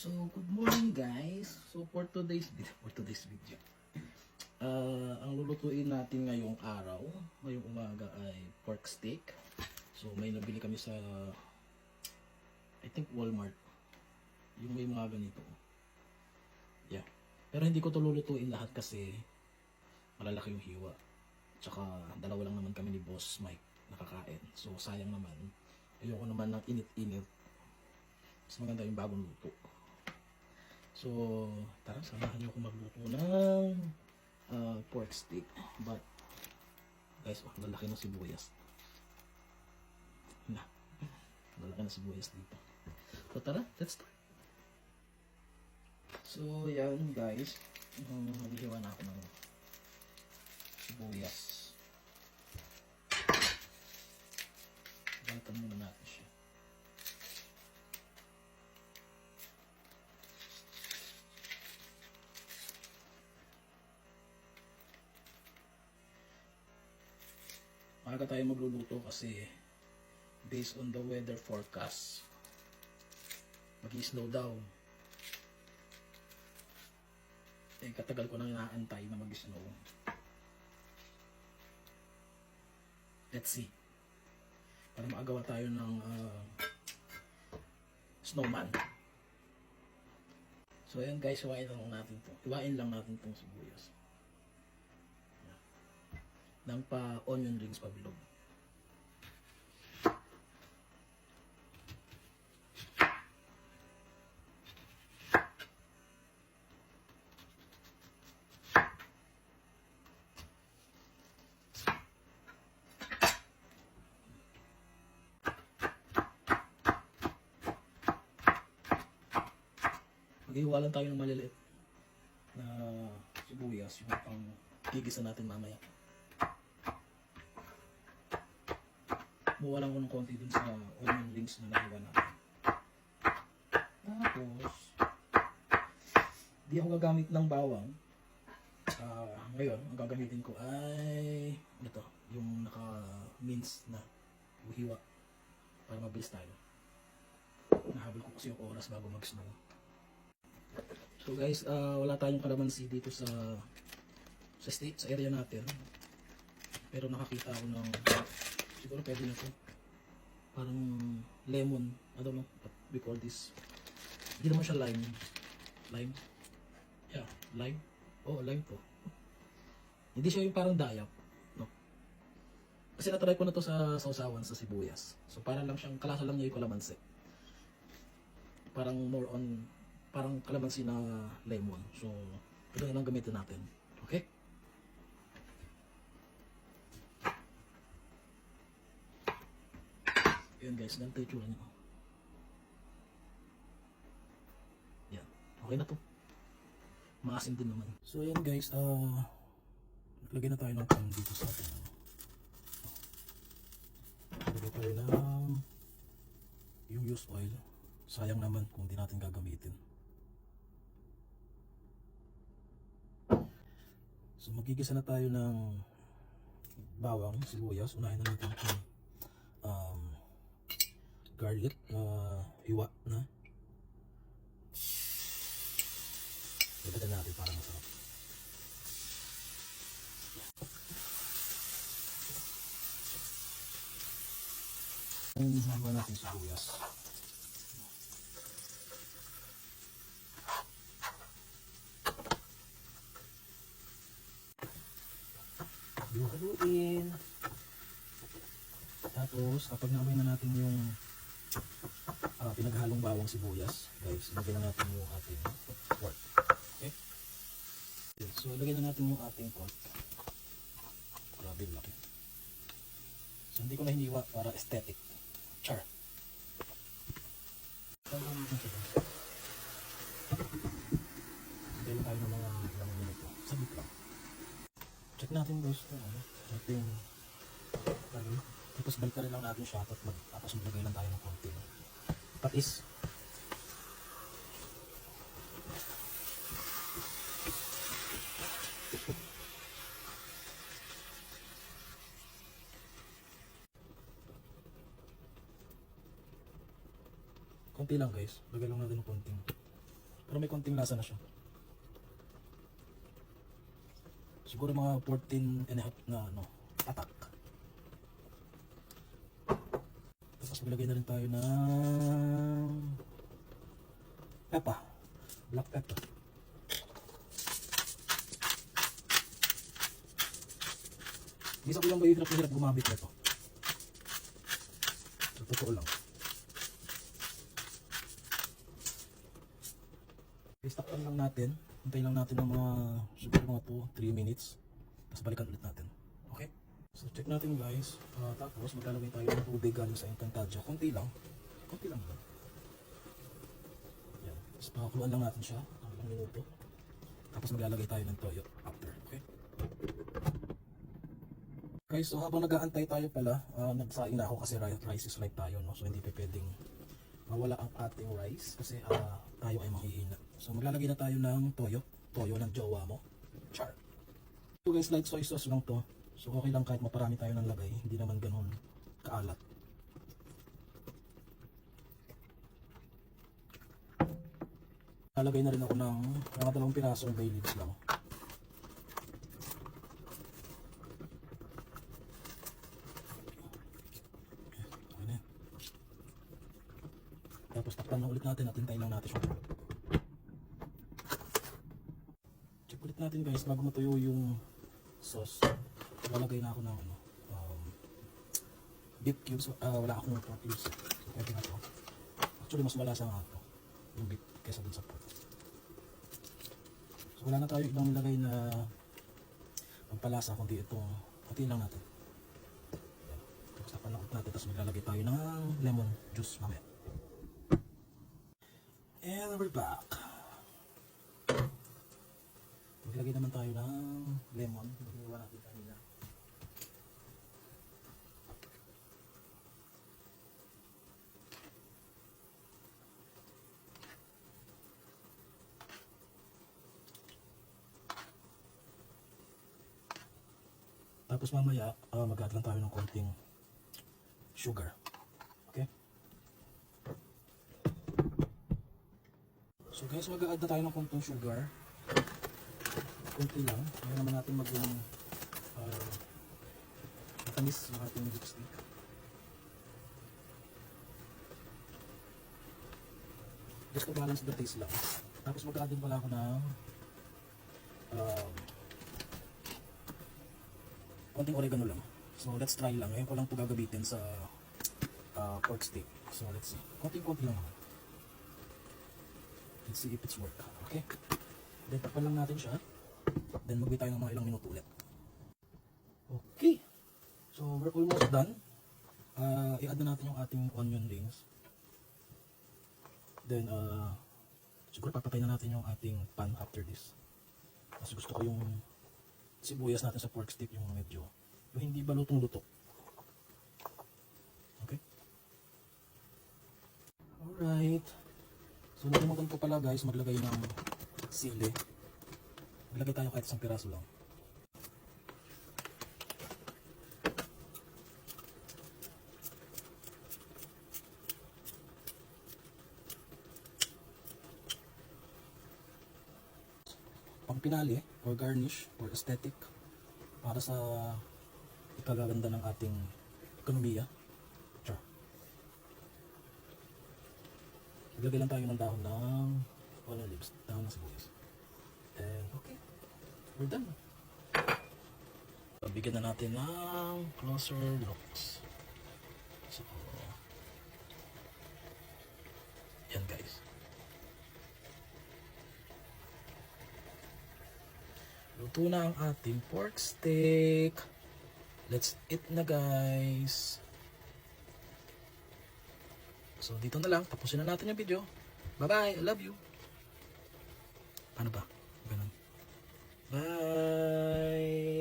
So, good morning guys. So, for today's video, ang lulutuin natin ngayong araw, ngayong umaga ay pork steak. So, may nabili kami sa, I think Walmart. Yung may mga ganito. Yeah. Pero hindi ko to lulutuin lahat kasi malalaki yung hiwa. Tsaka dalawa lang naman kami ni Boss Mike nakakain. So, sayang naman. Ayoko naman ng init-init. Mas maganda yung bagong luto. So, tara, samahan niyo ako magluto ng pork steak. But, guys, lalaki ng sibuyas. Lalaki ng sibuyas dito. So, tara, let's start. So, yan guys. Maghihiwa na ako ng sibuyas. Balikan muna natin siya. Maaga tayo magluluto kasi based on the weather forecast, mag-snow daw. Eh, katagal ko nang inaantay na mag-snow. Let's see. Para makagawa tayo ng snowman. So ayan guys, hiwain lang natin itong sibuyas. Ng pa onion rings pabilog. Maghihiwa lang tayo ng maliliit na sibuyas, yung pang gigisa natin mamaya. Muwa lang ko ng konti dun sa onion rings na nahiwa natin. Tapos, di ako gagamit ng bawang. Ngayon, ang gagamitin ko ay ito, yung naka-mince na hiwa para mabilis tayo. Nahabol ko kasi yung oras bago mag-snow. So guys, wala tayong kalamansi dito sa area natin. Pero nakakita ako ng siguro pwede na ito. Parang lemon. I don't know what we call this. Hindi naman siya lime. Lime? Yeah, lime. Oh, lime to. Hindi siya yung parang dayap. No? Kasi natry ko na to sa sausawan sa sibuyas. So parang lang siyang, kalasa lang niya yung kalamansi. Parang more on, parang kalamansi na lemon. So, ito na lang gamitin natin. Okay? Ayan guys, ganito yung tsura nyo. Yan. Okay na to. Maasim din naman. So ayan guys, naglagay na tayo ng pan dito sa atin. Naglagay tayo ng yung used oil. Sayang naman kung di natin gagamitin. So magigisa na tayo ng bawang, sibuyas. Unahin na natin itong garlic hiwa na. Lagyan natin para masarap. Hiwa natin sibuyas. Haluin. Tapos kapag naamay na natin yung pinaghalong bawang sibuyas, guys, lagyan na natin yung ating pork. Okay? So lagyan na natin yung ating pork. Grabe laki. So hindi ko na hiniwa para aesthetic. Char. Lagyan natin siya. Lagyan tayo ng mga ilang minuto. Sabit lang. Check natin guys kung ating tapos balik na rin lang natin siya tapos maglagay lang tayo ng konti patis. Konti lang guys, lagay lang natin ng konting Pero may konting lasa na siya. Siguro mga 14 and a half na ano, patak. Tapos maglagay na rin tayo ng pepper. Black pepper. Isa ko lang ba yung hirap gumamit na ito. So, totoo lang. I-stop lang natin. Hintayin lang natin ng mga siguro mga 2-3 minutes. Tapos balikan ulit natin. Okay? So check natin guys. Tapos maglalagay tayo ng tubig galing sa Encantadia. Konti lang. Konti lang ba? Yan. Tapos pakakuluan lang natin siya. Ng ilang minuto. Tapos maglalagay tayo ng toyo after. Okay? Guys, so habang nag-aantay tayo pala, nagsaing na ako kasi rice is light tayo, no? So hindi pa pwedeng mawala ang ating rice kasi tayo ay mahihina. So maglalagay na tayo ng toyo ng jowa mo. Char. So guys, light soy sauce lang to. So okay lang kahit maparami tayo ng lagay, hindi naman ganoon kaalat. Lalagay na rin ako ng mga 2 pirasong bay leaves lang. Tapos takpan na ulit natin at hintayin lang natin siya. Check ulit natin guys bago matuyo yung sauce. Lalagay na ako ng beef cubes. Wala akong pork cubes. So pwede na ito. Actually mas malasa nga ito yung beef kesa dun sa pork. So wala na tayo ibang nilagay na pampalasa kundi itong konti lang natin. Tapos takpan na ulit natin. Tapos maglalagay tayo ng lemon juice mamaya. And we're back. Maglagay naman tayo ng lemon. Iniwan natin kanina. Tapos mamaya, mag-add lang tayo ng konting sugar. Okay? So guys, mag-add na tayo ng konting sugar. Kunti lang. Ngayon naman natin maging matamis yung ating lipstick. Just to balance the taste lang. Tapos mag-add din pala ako ng konting oregano lang. So let's try lang. Ngayon ko lang ito gagabitin sa pork steak. So let's see. Konting-konti lang. Let's see if it's work. Okay. Then takpan lang natin siya. Then mag-wait tayo ng mga ilang minuto ulit. Okay. So we're almost done. I-add na natin yung ating onion rings. Then siguro papatay na natin yung ating pan after this. Kasi gusto ko yung sibuyas natin sa pork steak yung medyo yung hindi ba lutong-luto. Okay. Alright. So nakalimutan ko pala guys maglagay ng sili. Maglagay tayo kahit isang piraso lang. Pang pinali or garnish or aesthetic para sa ikagaganda ng ating ekonomiya. Sure. Maglagay lang tayo ng dahon ng onion leaves, dahon ng sibuyas. And okay, we're done. Bigyan na natin ng closer looks. So, yan guys. Luto na ang ating pork steak. Let's eat na guys. So dito na lang. Tapusin na natin yung video. Bye bye. I love you. Paano ba? Ganun. Bye.